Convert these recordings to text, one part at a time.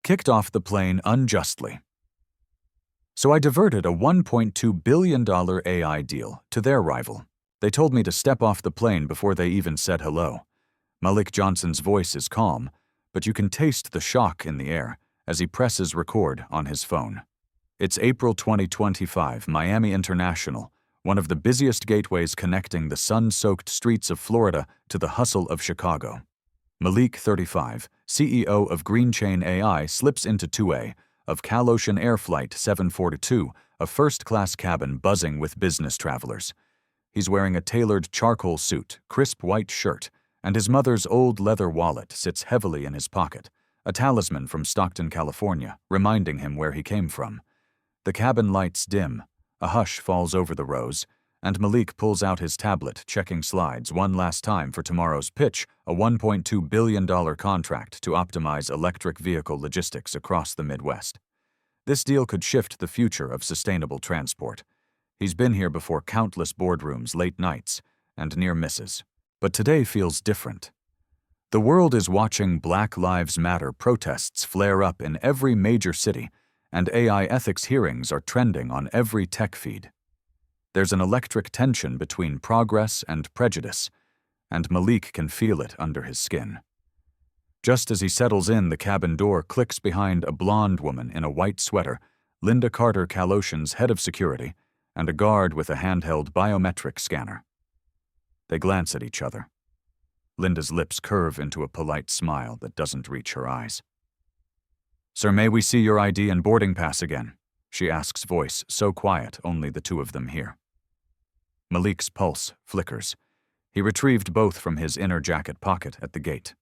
kicked off the plane unjustly. So I diverted a $1.2 billion AI deal to their rival. They told me to step off the plane before they even said hello. Malik Johnson's voice is calm, but you can taste the shock in the air as he presses record on his phone. It's April 2025, Miami International, one of the busiest gateways connecting the sun-soaked streets of Florida to the hustle of Chicago. Malik, 35, CEO of Green Chain AI, slips into 2A of Cal Ocean Air Flight 742, a first-class cabin buzzing with business travelers. He's wearing a tailored charcoal suit, crisp white shirt, and his mother's old leather wallet sits heavily in his pocket, a talisman from Stockton, California, reminding him where he came from. The cabin lights dim, a hush falls over the rows, and Malik pulls out his tablet, checking slides one last time for tomorrow's pitch, a $1.2 billion contract to optimize electric vehicle logistics across the Midwest. This deal could shift the future of sustainable transport. He's been here before countless boardrooms, late nights, and near misses. But today feels different. The world is watching Black Lives Matter protests flare up in every major city, and AI ethics hearings are trending on every tech feed. There's an electric tension between progress and prejudice, and Malik can feel it under his skin. Just as he settles in, the cabin door clicks behind a blonde woman in a white sweater, Linda Carter, Cal Ocean's head of security, and a guard with a handheld biometric scanner. They glance at each other. Linda's lips curve into a polite smile that doesn't reach her eyes. "Sir, may we see your ID and boarding pass again?" she asks, voice so quiet only the two of them hear. Malik's pulse flickers. He retrieved both from his inner jacket pocket at the gate.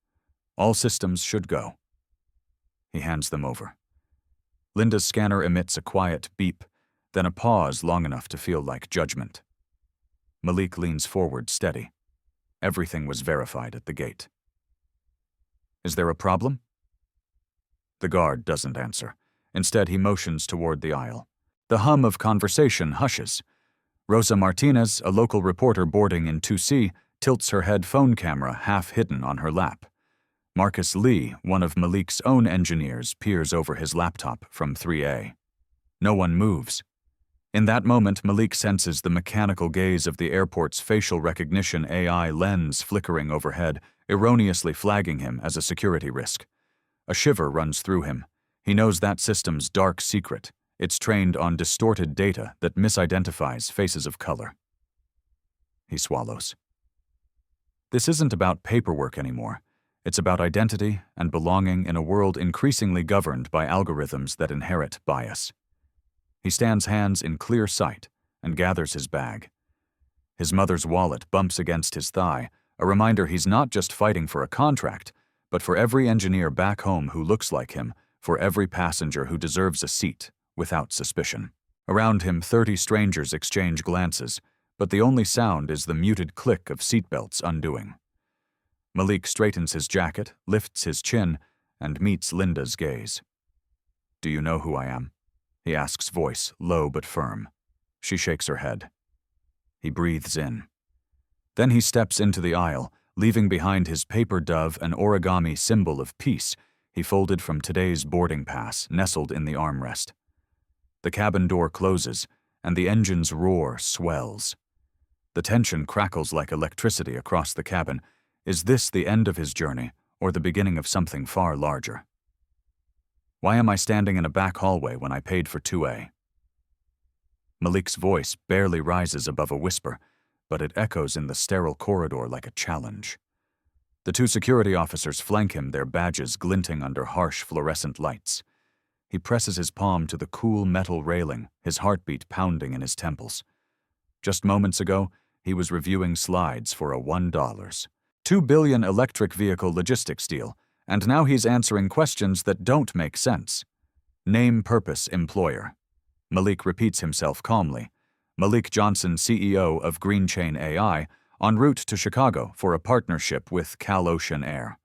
All systems should go. He hands them over. Linda's scanner emits a quiet beep, then a pause long enough to feel like judgment. Malik leans forward, steady. Everything was verified at the gate. "Is there a problem?" The guard doesn't answer. Instead, he motions toward the aisle. The hum of conversation hushes. Rosa Martinez, a local reporter boarding in 2C, tilts her head phone camera half hidden on her lap. Marcus Lee, one of Malik's own engineers, peers over his laptop from 3A. No one moves. In that moment, Malik senses the mechanical gaze of the airport's facial recognition AI lens flickering overhead, erroneously flagging him as a security risk. A shiver runs through him. He knows that system's dark secret. It's trained on distorted data that misidentifies faces of color. He swallows. This isn't about paperwork anymore. It's about identity and belonging in a world increasingly governed by algorithms that inherit bias. He stands hands in clear sight and gathers his bag. His mother's wallet bumps against his thigh, a reminder he's not just fighting for a contract, but for every engineer back home who looks like him, for every passenger who deserves a seat without suspicion. Around him, 30 strangers exchange glances, but the only sound is the muted click of seatbelts undoing. Malik straightens his jacket, lifts his chin, and meets Linda's gaze. "Do you know who I am?" he asks, voice low but firm. She shakes her head. He breathes in. Then he steps into the aisle, leaving behind his paper dove, an origami symbol of peace he folded from today's boarding pass, nestled in the armrest. The cabin door closes, and the engine's roar swells. The tension crackles like electricity across the cabin. Is this the end of his journey, or the beginning of something far larger? Why am I standing in a back hallway when I paid for 2A? Malik's voice barely rises above a whisper, but it echoes in the sterile corridor like a challenge. The two security officers flank him, their badges glinting under harsh fluorescent lights. He presses his palm to the cool metal railing, his heartbeat pounding in his temples. Just moments ago, he was reviewing slides for a $1.2 billion electric vehicle logistics deal, and now he's answering questions that don't make sense. Name, purpose, employer. Malik repeats himself calmly. Malik Johnson, CEO of Green Chain AI, en route to Chicago for a partnership with Cal Ocean Air.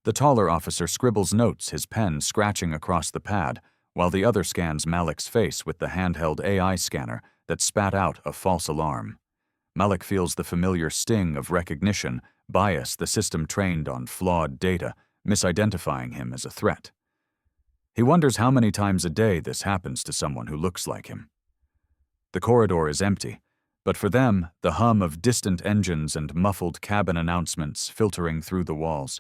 The taller officer scribbles notes, his pen scratching across the pad, while the other scans Malik's face with the handheld AI scanner that spat out a false alarm. Malik feels the familiar sting of recognition, bias, the system trained on flawed data, misidentifying him as a threat. He wonders how many times a day this happens to someone who looks like him. The corridor is empty, but for them, the hum of distant engines and muffled cabin announcements filtering through the walls.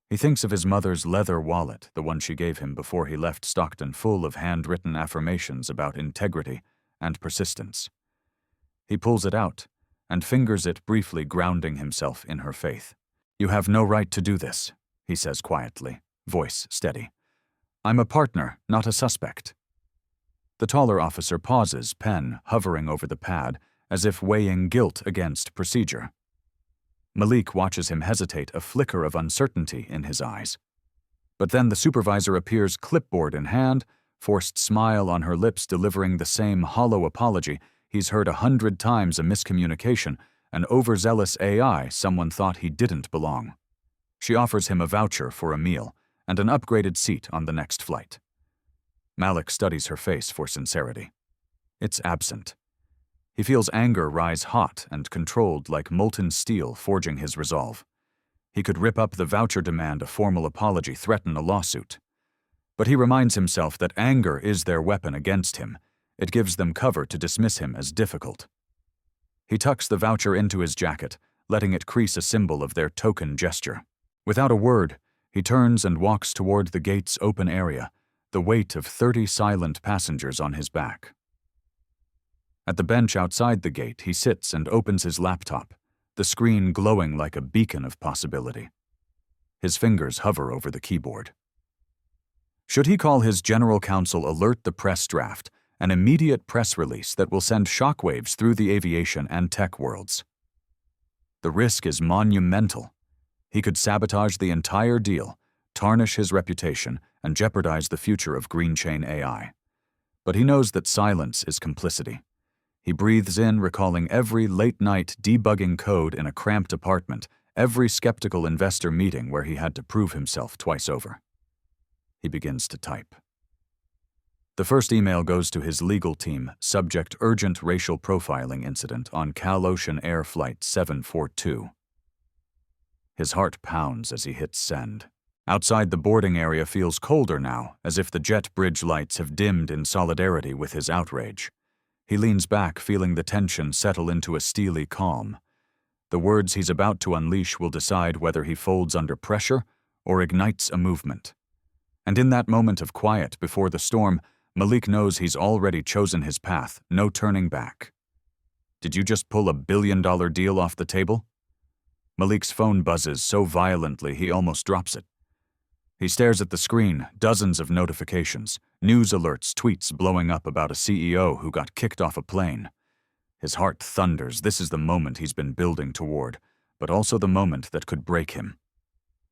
He thinks of his mother's leather wallet, the one she gave him before he left Stockton, full of handwritten affirmations about integrity and persistence. He pulls it out and fingers it briefly, grounding himself in her faith. "You have no right to do this," he says quietly, voice steady. "I'm a partner, not a suspect." The taller officer pauses, pen hovering over the pad, as if weighing guilt against procedure. Malik watches him hesitate, a flicker of uncertainty in his eyes. But then the supervisor appears, clipboard in hand, forced smile on her lips, delivering the same hollow apology he's heard 100 times: a miscommunication, an overzealous AI, someone thought he didn't belong. She offers him a voucher for a meal and an upgraded seat on the next flight. Malik studies her face for sincerity. It's absent. He feels anger rise hot and controlled like molten steel, forging his resolve. He could rip up the voucher, demand a formal apology, threaten a lawsuit. But he reminds himself that anger is their weapon against him. It gives them cover to dismiss him as difficult. He tucks the voucher into his jacket, letting it crease, a symbol of their token gesture. Without a word, he turns and walks toward the gate's open area, the weight of 30 silent passengers on his back. At the bench outside the gate, he sits and opens his laptop, the screen glowing like a beacon of possibility. His fingers hover over the keyboard. Should he call his general counsel, alert the press draft, an immediate press release that will send shockwaves through the aviation and tech worlds? The risk is monumental. He could sabotage the entire deal, tarnish his reputation, and jeopardize the future of Green Chain AI. But he knows that silence is complicity. He breathes in, recalling every late-night debugging code in a cramped apartment, every skeptical investor meeting where he had to prove himself twice over. He begins to type. The first email goes to his legal team, subject: urgent racial profiling incident on Cal Ocean Air Flight 742. His heart pounds as he hits send. Outside, the boarding area feels colder now, as if the jet bridge lights have dimmed in solidarity with his outrage. He leans back, feeling the tension settle into a steely calm. The words he's about to unleash will decide whether he folds under pressure or ignites a movement. And in that moment of quiet before the storm, Malik knows he's already chosen his path, no turning back. Did you just pull $1 billion deal off the table? Malik's phone buzzes so violently he almost drops it. He stares at the screen, dozens of notifications, news alerts, tweets blowing up about a CEO who got kicked off a plane. His heart thunders. This is the moment he's been building toward, but also the moment that could break him.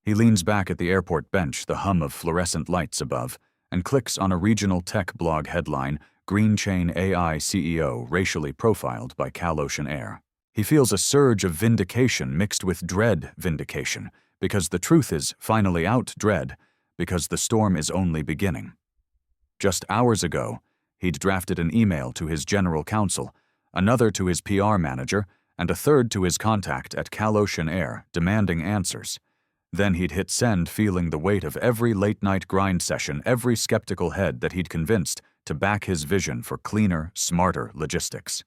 He leans back at the airport bench, the hum of fluorescent lights above, and clicks on a regional tech blog headline: Green Chain AI CEO racially profiled by Cal Ocean Air. He feels a surge of vindication mixed with dread vindication, because the truth is finally out, dread, because the storm is only beginning. Just hours ago, he'd drafted an email to his general counsel, another to his PR manager, and a third to his contact at Cal Ocean Air, demanding answers. Then he'd hit send, feeling the weight of every late-night grind session, every skeptical head that he'd convinced to back his vision for cleaner, smarter logistics.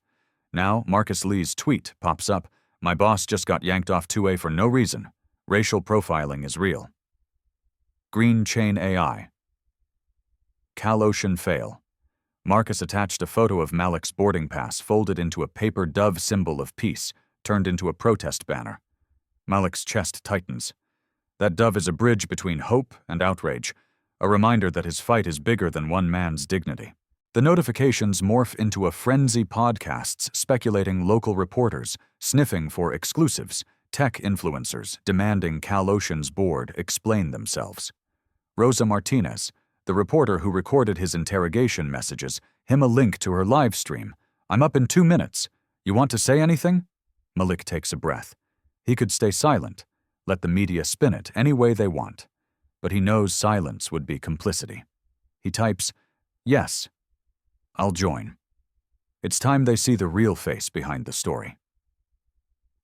Now, Marcus Lee's tweet pops up: "My boss just got yanked off 2A for no reason. Racial profiling is real." Green Chain AI. Cal Ocean fail. Marcus attached a photo of Malik's boarding pass folded into a paper dove symbol of peace, turned into a protest banner. Malik's chest tightens. That dove is a bridge between hope and outrage, a reminder that his fight is bigger than one man's dignity. The notifications morph into a frenzy: podcasts speculating, local reporters sniffing for exclusives, tech influencers demanding Cal Ocean's board explain themselves. Rosa Martinez, the reporter who recorded his interrogation messages, him a link to her live stream. "I'm up in 2 minutes. You want to say anything?" Malik takes a breath. He could stay silent, let the media spin it any way they want. But he knows silence would be complicity. He types, "Yes, I'll join." It's time they see the real face behind the story.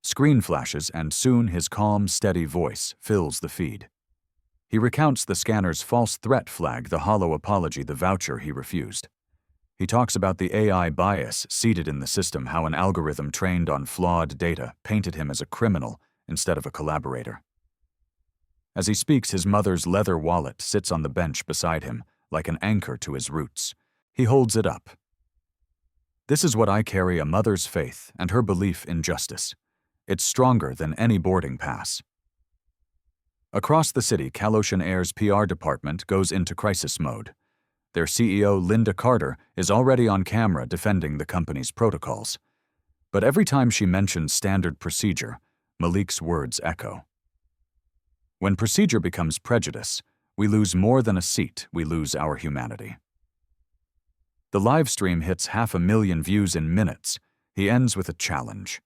Screen flashes, and soon his calm, steady voice fills the feed. He recounts the scanner's false threat flag, the hollow apology, the voucher he refused. He talks about the AI bias seated in the system, how an algorithm trained on flawed data painted him as a criminal instead of a collaborator. As he speaks, his mother's leather wallet sits on the bench beside him, like an anchor to his roots. He holds it up. This is what I carry, a mother's faith and her belief in justice. It's stronger than any boarding pass. Across the city, Calocean Air's PR department goes into crisis mode. Their CEO, Linda Carter, is already on camera defending the company's protocols. But every time she mentions standard procedure, Malik's words echo. When procedure becomes prejudice, we lose more than a seat, we lose our humanity. The live stream hits 500,000 views in minutes. He ends with a challenge.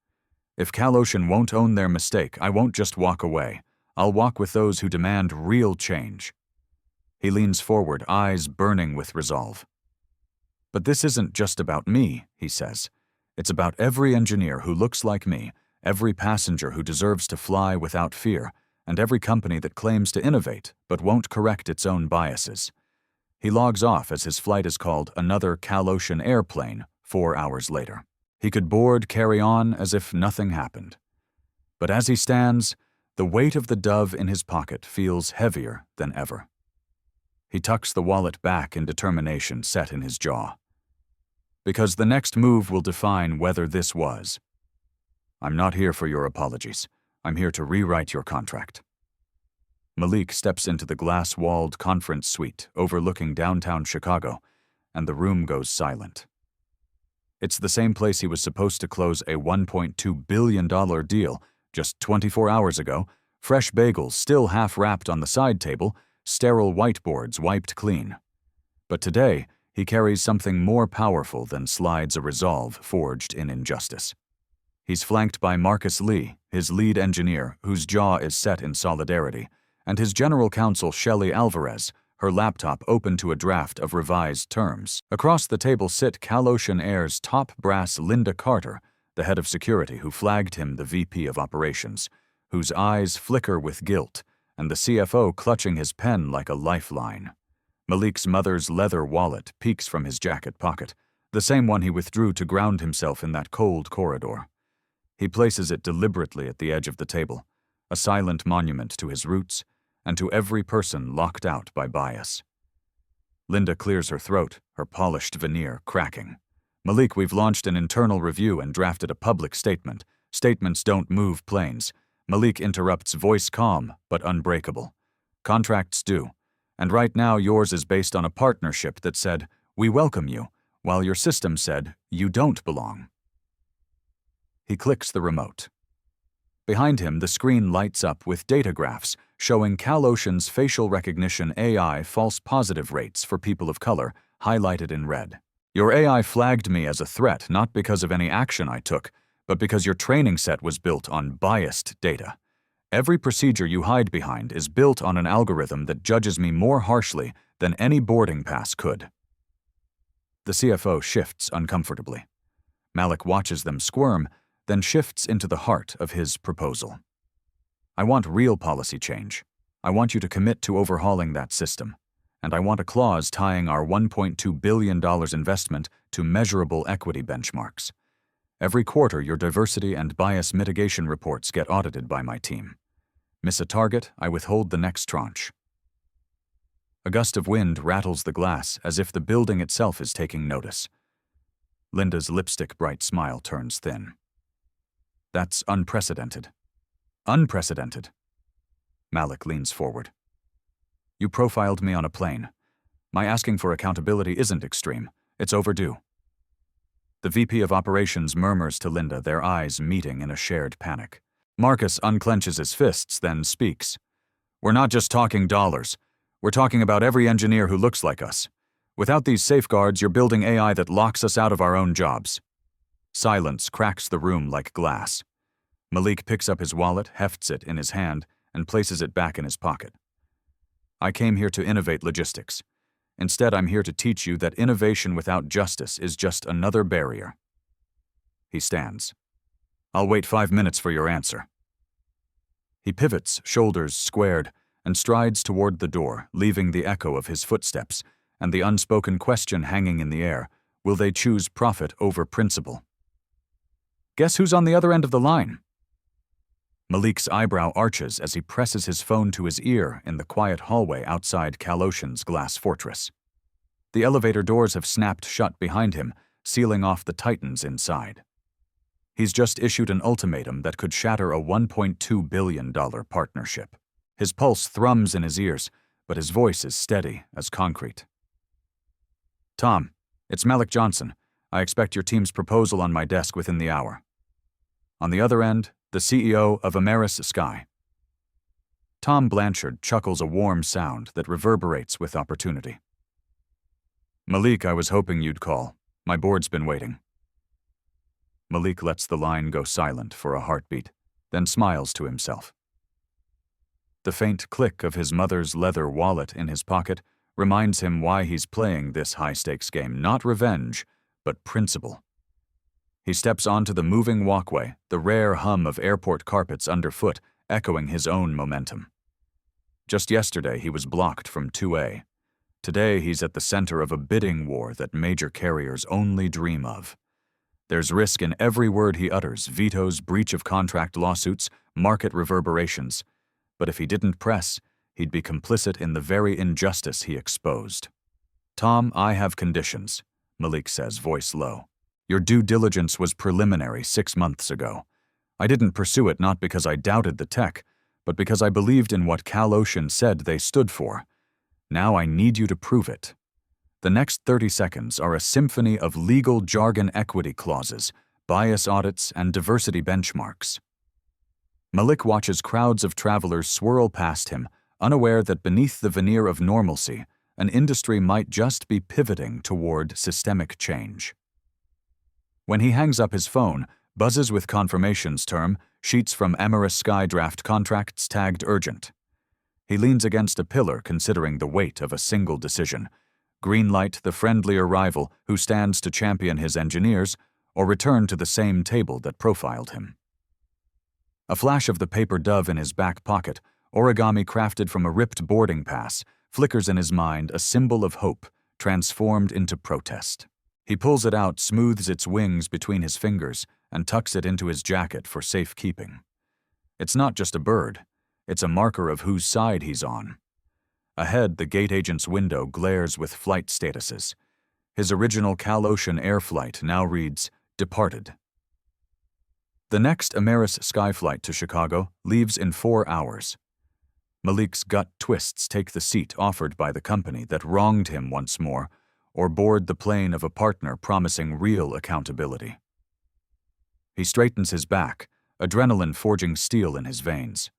If Calocean won't own their mistake, I won't just walk away. I'll walk with those who demand real change. He leans forward, eyes burning with resolve. But this isn't just about me, he says. It's about every engineer who looks like me, every passenger who deserves to fly without fear, and every company that claims to innovate but won't correct its own biases. He logs off as his flight is called another Calocean airplane 4 hours later. He could board, carry on as if nothing happened. But as he stands, the weight of the dove in his pocket feels heavier than ever. He tucks the wallet back in determination set in his jaw. Because the next move will define whether this was. I'm not here for your apologies. I'm here to rewrite your contract. Malik steps into the glass-walled conference suite overlooking downtown Chicago, and the room goes silent. It's the same place he was supposed to close a $1.2 billion deal just 24 hours ago, fresh bagels still half-wrapped on the side table, sterile whiteboards wiped clean. But today, he carries something more powerful than slides, a resolve forged in injustice. He's flanked by Marcus Lee, his lead engineer, whose jaw is set in solidarity, and his general counsel Shelley Alvarez, her laptop open to a draft of revised terms. Across the table sit Calocean Air's top brass Linda Carter, the head of security who flagged him the VP of operations, whose eyes flicker with guilt, and the CFO clutching his pen like a lifeline. Malik's mother's leather wallet peeks from his jacket pocket, the same one he withdrew to ground himself in that cold corridor. He places it deliberately at the edge of the table, a silent monument to his roots and to every person locked out by bias. Linda clears her throat, her polished veneer cracking. Malik, we've launched an internal review and drafted a public statement. Statements don't move planes. Malik interrupts, voice calm but unbreakable. Contracts do. And right now yours is based on a partnership that said, we welcome you, while your system said, you don't belong. He clicks the remote. Behind him, the screen lights up with data graphs showing Calocean's facial recognition AI false positive rates for people of color, highlighted in red. Your AI flagged me as a threat not because of any action I took, but because your training set was built on biased data. Every procedure you hide behind is built on an algorithm that judges me more harshly than any boarding pass could. The CFO shifts uncomfortably. Malik watches them squirm, then shifts into the heart of his proposal. I want real policy change. I want you to commit to overhauling that system. And I want a clause tying our $1.2 billion investment to measurable equity benchmarks. Every quarter, your diversity and bias mitigation reports get audited by my team. Miss a target, I withhold the next tranche. A gust of wind rattles the glass as if the building itself is taking notice. Linda's lipstick-bright smile turns thin. That's unprecedented. Unprecedented. Malik leans forward. You profiled me on a plane. My asking for accountability isn't extreme. It's overdue. The VP of Operations murmurs to Linda, their eyes meeting in a shared panic. Marcus unclenches his fists, then speaks. We're not just talking dollars. We're talking about every engineer who looks like us. Without these safeguards, you're building AI that locks us out of our own jobs. Silence cracks the room like glass. Malik picks up his wallet, hefts it in his hand, and places it back in his pocket. I came here to innovate logistics. Instead, I'm here to teach you that innovation without justice is just another barrier. He stands. I'll wait 5 minutes for your answer. He pivots, shoulders squared, and strides toward the door, leaving the echo of his footsteps and the unspoken question hanging in the air: will they choose profit over principle? Guess who's on the other end of the line? Malik's eyebrow arches as he presses his phone to his ear in the quiet hallway outside Kaloshin's glass fortress. The elevator doors have snapped shut behind him, sealing off the titans inside. He's just issued an ultimatum that could shatter a $1.2 billion partnership. His pulse thrums in his ears, but his voice is steady as concrete. Tom, it's Malik Johnson. I expect your team's proposal on my desk within the hour. On the other end, the CEO of Ameris Sky. Tom Blanchard chuckles a warm sound that reverberates with opportunity. Malik, I was hoping you'd call. My board's been waiting. Malik lets the line go silent for a heartbeat, then smiles to himself. The faint click of his mother's leather wallet in his pocket reminds him why he's playing this high-stakes game, not revenge, but principle. He steps onto the moving walkway, the rare hum of airport carpets underfoot echoing his own momentum. Just yesterday, he was blocked from 2A. Today, he's at the center of a bidding war that major carriers only dream of. There's risk in every word he utters: vetoes, breach of contract lawsuits, market reverberations. But if he didn't press, he'd be complicit in the very injustice he exposed. Tom, I have conditions, Malik says, voice low. Your due diligence was preliminary 6 months ago. I didn't pursue it not because I doubted the tech, but because I believed in what Kaloshin said they stood for. Now I need you to prove it. The next 30 seconds are a symphony of legal jargon, equity clauses, bias audits, and diversity benchmarks. Malik watches crowds of travelers swirl past him, unaware that beneath the veneer of normalcy, an industry might just be pivoting toward systemic change. When he hangs up his phone, buzzes with confirmations term, sheets from Ameris Sky draft contracts tagged urgent. He leans against a pillar considering the weight of a single decision: greenlight the friendlier rival who stands to champion his engineers, or return to the same table that profiled him. A flash of the paper dove in his back pocket, origami crafted from a ripped boarding pass, flickers in his mind, a symbol of hope, transformed into protest. He pulls it out, smooths its wings between his fingers, and tucks it into his jacket for safekeeping. It's not just a bird. It's a marker of whose side he's on. Ahead, the gate agent's window glares with flight statuses. His original Kaloshin air flight now reads, Departed. The next Ameris Sky flight to Chicago leaves in 4 hours. Malik's gut twists take the seat offered by the company that wronged him once more, or board the plane of a partner promising real accountability. He straightens his back, adrenaline forging steel in his veins.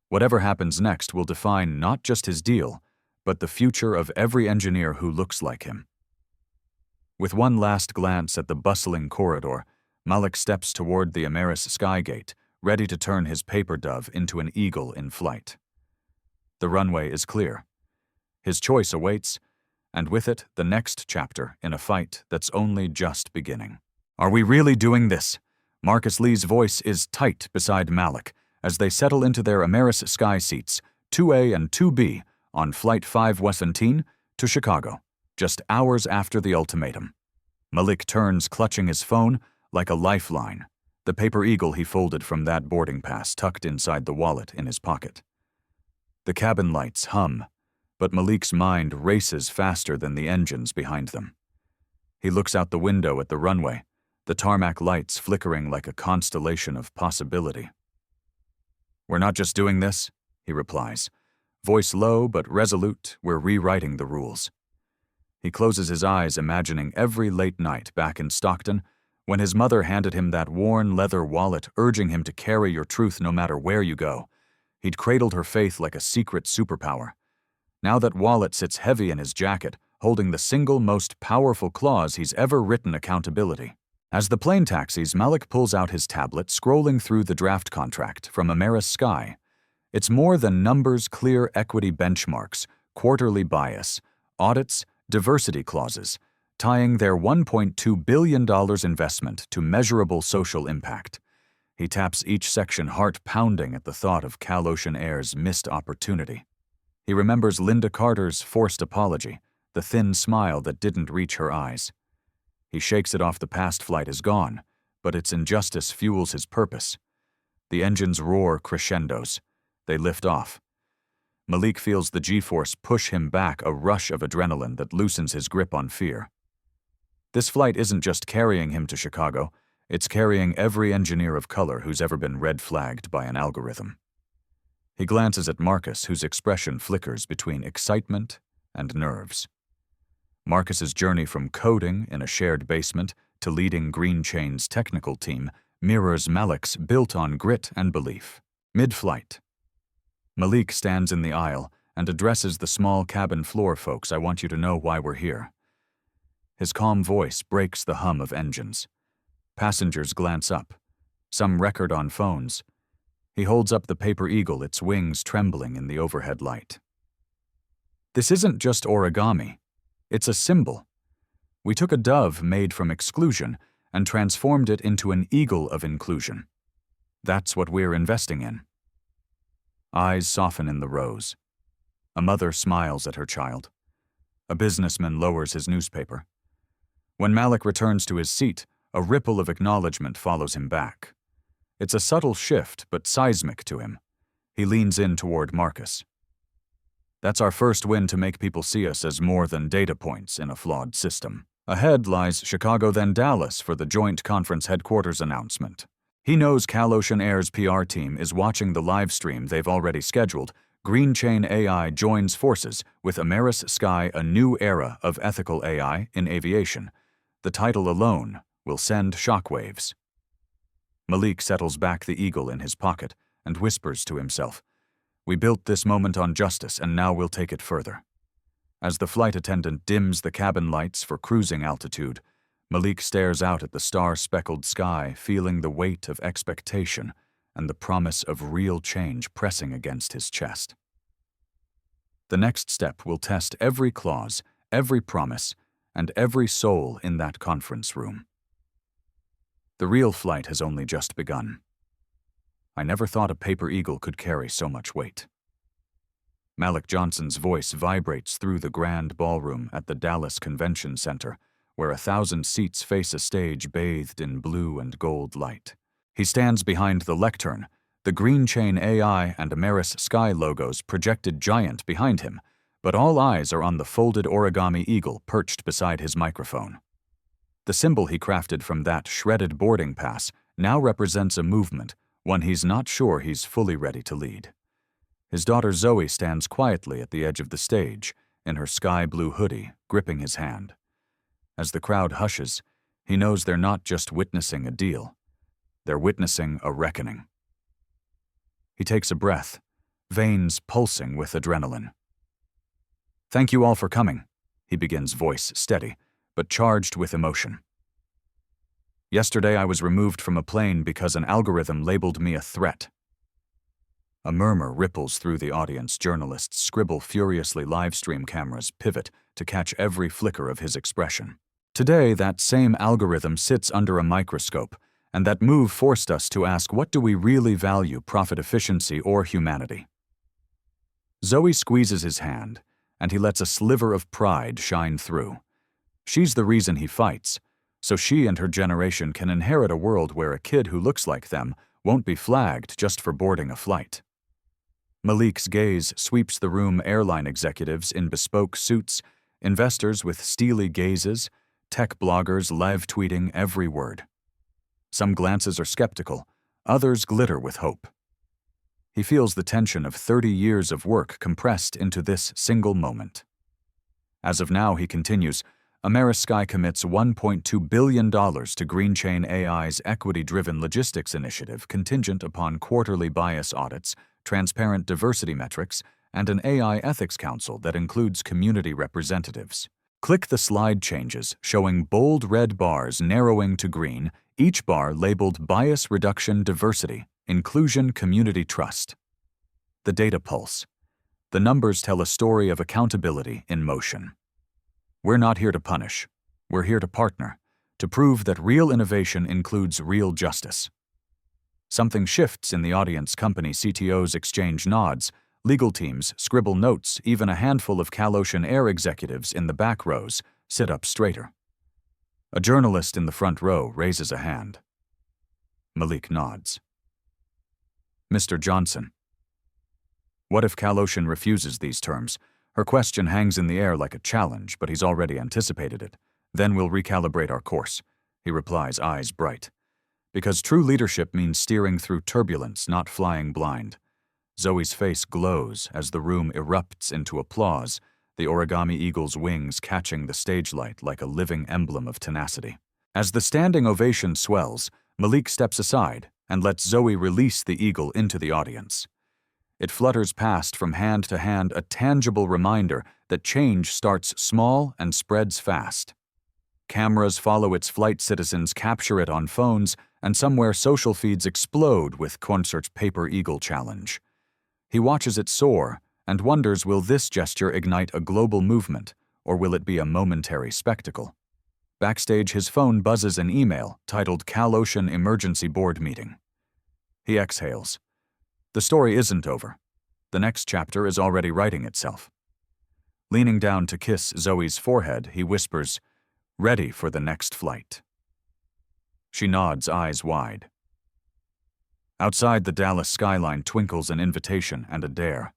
Whatever happens next will define not just his deal, but the future of every engineer who looks like him. With one last glance at the bustling corridor, Malik steps toward the Ameris Sky Gate, ready to turn his paper dove into an eagle in flight. The runway is clear. His choice awaits, and with it, the next chapter in a fight that's only just beginning. Are we really doing this? Marcus Lee's voice is tight beside Malik as they settle into their Ameris Sky seats, 2A and 2B, on Flight 517 to Chicago, just hours after the ultimatum. Malik turns, clutching his phone like a lifeline, the paper eagle he folded from that boarding pass tucked inside the wallet in his pocket. The cabin lights hum, but Malik's mind races faster than the engines behind them. He looks out the window at the runway, the tarmac lights flickering like a constellation of possibility. We're not just doing this, he replies. Voice low but resolute, we're rewriting the rules. He closes his eyes, imagining every late night back in Stockton when his mother handed him that worn leather wallet urging him to carry your truth no matter where you go. He'd cradled her faith like a secret superpower. Now that wallet sits heavy in his jacket, holding the single most powerful clause he's ever written: accountability. As the plane taxis, Malik pulls out his tablet, scrolling through the draft contract from Ameris Sky. It's more than numbers, clear equity benchmarks, quarterly bias, audits, diversity clauses, tying their $1.2 billion investment to measurable social impact. He taps each section, heart pounding at the thought of Kaloshin Air's missed opportunity. He remembers Linda Carter's forced apology, the thin smile that didn't reach her eyes. He shakes it off. The past flight is gone, but its injustice fuels his purpose. The engines roar crescendos. They lift off. Malik feels the G-force push him back, a rush of adrenaline that loosens his grip on fear. This flight isn't just carrying him to Chicago, it's carrying every engineer of color who's ever been red flagged by an algorithm. He glances at Marcus, whose expression flickers between excitement and nerves. Marcus's journey from coding in a shared basement to leading Green Chain's technical team mirrors Malik's, built on grit and belief. Mid-flight, Malik stands in the aisle and addresses the small cabin floor folks. "I want you to know why we're here." His calm voice breaks the hum of engines. Passengers glance up, some record on phones. He holds up the paper eagle, its wings trembling in the overhead light. "This isn't just origami. It's a symbol. We took a dove made from exclusion and transformed it into an eagle of inclusion. That's what we're investing in." Eyes soften in the rows. A mother smiles at her child. A businessman lowers his newspaper. When Malik returns to his seat, a ripple of acknowledgement follows him back. It's a subtle shift, but seismic to him. He leans in toward Marcus. "That's our first win to make people see us as more than data points in a flawed system." Ahead lies Chicago, then Dallas for the joint conference headquarters announcement. He knows Cal-Ocean Air's PR team is watching the live stream they've already scheduled. Green Chain AI joins forces with Ameris Sky, a new era of ethical AI in aviation. The title alone will send shockwaves. Malik settles back the eagle in his pocket and whispers to himself, "We built this moment on justice, and now we'll take it further." As the flight attendant dims the cabin lights for cruising altitude, Malik stares out at the star-speckled sky, feeling the weight of expectation and the promise of real change pressing against his chest. The next step will test every clause, every promise, and every soul in that conference room. The real flight has only just begun. I never thought a paper eagle could carry so much weight. Malik Johnson's voice vibrates through the grand ballroom at the Dallas Convention Center, where 1,000 seats face a stage bathed in blue and gold light. He stands behind the lectern, the Green Chain AI and Ameris Sky logos projected giant behind him, but all eyes are on the folded origami eagle perched beside his microphone. The symbol he crafted from that shredded boarding pass now represents a movement, one he's not sure he's fully ready to lead. His daughter Zoe stands quietly at the edge of the stage, in her sky-blue hoodie, gripping his hand. As the crowd hushes, he knows they're not just witnessing a deal. They're witnessing a reckoning. He takes a breath, veins pulsing with adrenaline. "Thank you all for coming," he begins, voice steady, but charged with emotion. "Yesterday I was removed from a plane because an algorithm labeled me a threat." A murmur ripples through the audience. Journalists scribble furiously. Livestream cameras pivot to catch every flicker of his expression. Today, that same algorithm sits under a microscope, and that move forced us to ask, what do we really value, profit efficiency or humanity? Zoe squeezes his hand, and he lets a sliver of pride shine through. She's the reason he fights, so she and her generation can inherit a world where a kid who looks like them won't be flagged just for boarding a flight. Malik's gaze sweeps the room. Airline executives in bespoke suits, investors with steely gazes, tech bloggers live tweeting every word. Some glances are skeptical, others glitter with hope. He feels the tension of 30 years of work compressed into this single moment. As of now, he continues, Ameris Sky commits $1.2 billion to Green Chain AI's equity-driven logistics initiative contingent upon quarterly bias audits, transparent diversity metrics, and an AI ethics council that includes community representatives. Click the slide changes showing bold red bars narrowing to green, each bar labeled Bias Reduction Diversity, Inclusion Community Trust. The data pulse. The numbers tell a story of accountability in motion. We're not here to punish. We're here to partner, to prove that real innovation includes real justice. Something shifts in the audience. Company CTOs exchange nods, Legal teams scribble notes, even a handful of Cal-Ocean Air executives in the back rows sit up straighter. A journalist in the front row raises a hand. Malik nods. Mr. Johnson. What if Cal-Ocean refuses these terms? Her question hangs in the air like a challenge, but he's already anticipated it. Then we'll recalibrate our course, he replies, eyes bright. Because true leadership means steering through turbulence, not flying blind. Zoe's face glows as the room erupts into applause, the origami eagle's wings catching the stage light like a living emblem of tenacity. As the standing ovation swells, Malik steps aside and lets Zoe release the eagle into the audience. It flutters past from hand to hand, a tangible reminder that change starts small and spreads fast. Cameras follow its flight, citizens capture it on phones, and somewhere social feeds explode with Concert's Paper Eagle Challenge. He watches it soar and wonders, will this gesture ignite a global movement, or will it be a momentary spectacle? Backstage, his phone buzzes an email titled Cal-Ocean Emergency Board Meeting. He exhales. The story isn't over. The next chapter is already writing itself. Leaning down to kiss Zoe's forehead, he whispers, "Ready for the next flight." She nods, eyes wide. Outside, the Dallas skyline twinkles an invitation and a dare.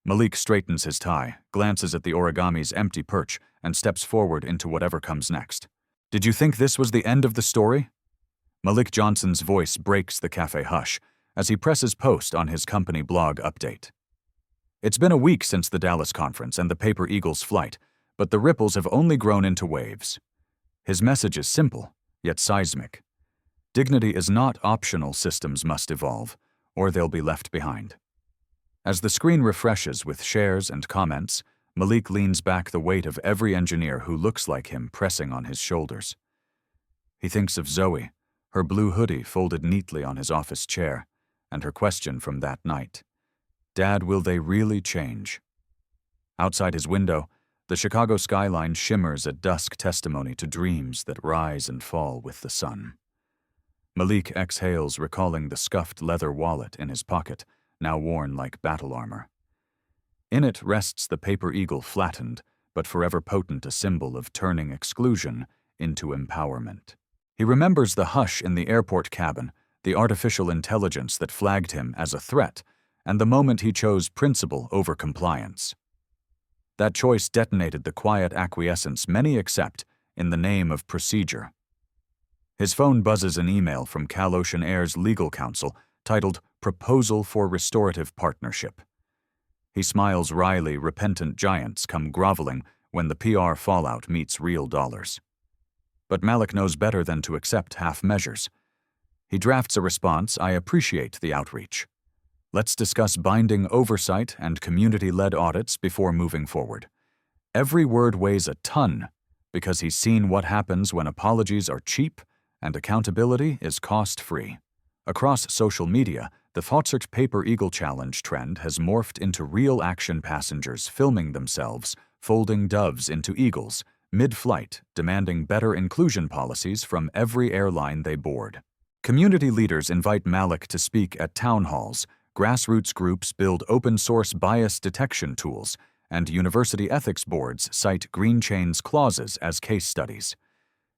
Malik straightens his tie, glances at the origami's empty perch, and steps forward into whatever comes next. Did you think this was the end of the story? Malik Johnson's voice breaks the cafe hush as he presses post on his company blog update. It's been a week since the Dallas conference and the Paper Eagle's flight, but the ripples have only grown into waves. His message is simple, yet seismic. Dignity is not optional, systems must evolve, or they'll be left behind. As the screen refreshes with shares and comments, Malik leans back, the weight of every engineer who looks like him pressing on his shoulders. He thinks of Zoe, her blue hoodie folded neatly on his office chair, and her question from that night. Dad, will they really change? Outside his window, the Chicago skyline shimmers, a dusk testimony to dreams that rise and fall with the sun. Malik exhales, recalling the scuffed leather wallet in his pocket, now worn like battle armor. In it rests the Paper Eagle, flattened, but forever potent, a symbol of turning exclusion into empowerment. He remembers the hush in the airport cabin, the artificial intelligence that flagged him as a threat, and the moment he chose principle over compliance. That choice detonated the quiet acquiescence many accept in the name of procedure. His phone buzzes an email from Cal-Ocean Air's legal counsel titled Proposal for Restorative Partnership. He smiles wryly, repentant giants come groveling when the PR fallout meets real dollars. But Malik knows better than to accept half measures. He drafts a response. I appreciate the outreach. Let's discuss binding oversight and community-led audits before moving forward. Every word weighs a ton because he's seen what happens when apologies are cheap and accountability is cost-free. Across social media, the Concert's Paper Eagle Challenge trend has morphed into real action, passengers filming themselves folding doves into eagles, mid-flight, demanding better inclusion policies from every airline they board. Community leaders invite Malik to speak at town halls, grassroots groups build open-source bias detection tools, and university ethics boards cite Green Chain's clauses as case studies.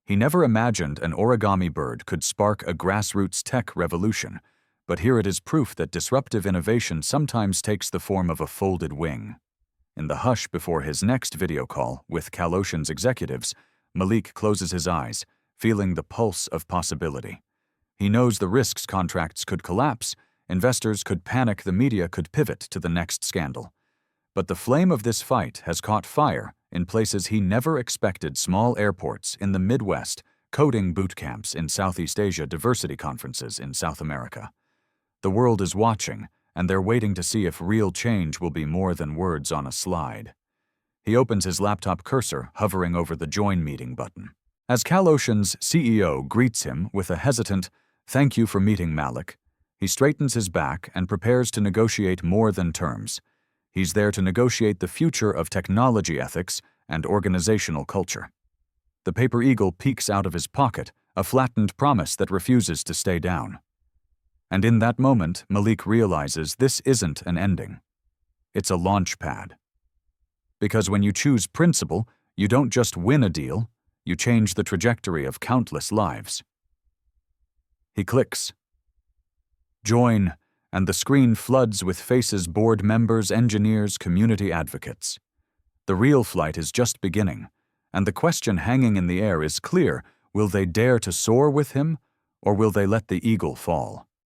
He never imagined an origami bird could spark a grassroots tech revolution, but here it is, proof that disruptive innovation sometimes takes the form of a folded wing. In the hush before his next video call with Cal-Ocean's executives, Malik closes his eyes, feeling the pulse of possibility. He knows the risks: contracts could collapse, investors could panic, the media could pivot to the next scandal. But the flame of this fight has caught fire in places he never expected: small airports in the Midwest, coding boot camps in Southeast Asia, diversity conferences in South America. The world is watching, and they're waiting to see if real change will be more than words on a slide. He opens his laptop cursor, hovering over the Join Meeting button. As Cal-Ocean's CEO greets him with a hesitant, "Thank you for meeting, Malik," he straightens his back and prepares to negotiate more than terms. He's there to negotiate the future of technology ethics and organizational culture. The Paper Eagle peeks out of his pocket, a flattened promise that refuses to stay down. And in that moment, Malik realizes this isn't an ending. It's a launch pad. Because when you choose principle, you don't just win a deal, you change the trajectory of countless lives. He clicks. Join, and the screen floods with faces board members, engineers, community advocates. The real flight is just beginning, and the question hanging in the air is clear: will they dare to soar with him, or will they let the eagle fall?